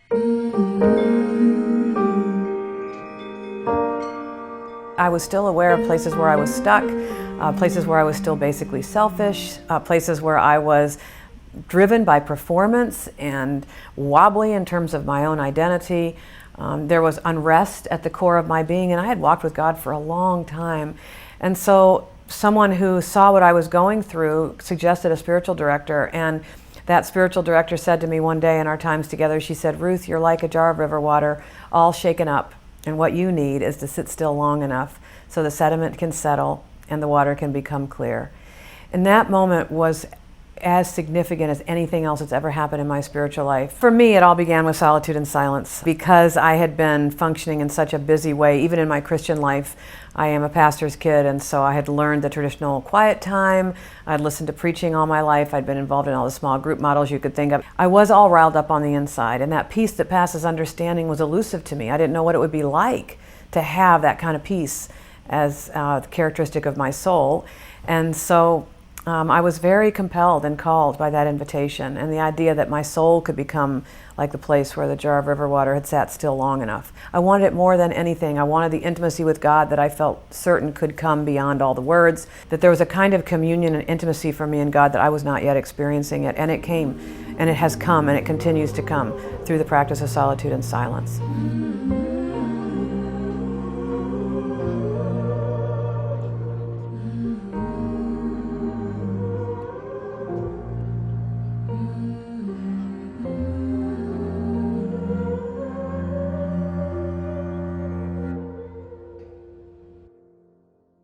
I was still aware of places where I was stuck, places where I was still basically selfish, places where I was driven by performance and wobbly in terms of my own identity. There was unrest at the core of my being, and I had walked with God for a long time. And so someone who saw what I was going through suggested a spiritual director, and that spiritual director said to me one day in our times together, she said, "Ruth, you're like a jar of river water, all shaken up, and what you need is to sit still long enough so the sediment can settle and the water can become clear." And that moment was as significant as anything else that's ever happened in my spiritual life. For me, it all began with solitude and silence. Because I had been functioning in such a busy way, even in my Christian life, I am a pastor's kid, and so I had learned the traditional quiet time. I'd listened to preaching all my life. I'd been involved in all the small group models you could think of. I was all riled up on the inside, and that peace that passes understanding was elusive to me. I didn't know what it would be like to have that kind of peace as characteristic of my soul. And so I was very compelled and called by that invitation, and the idea that my soul could become like the place where the jar of river water had sat still long enough. I wanted it more than anything. I wanted the intimacy with God that I felt certain could come beyond all the words, that there was a kind of communion and intimacy for me and God that I was not yet experiencing it, and it came, and it has come, and it continues to come through the practice of solitude and silence.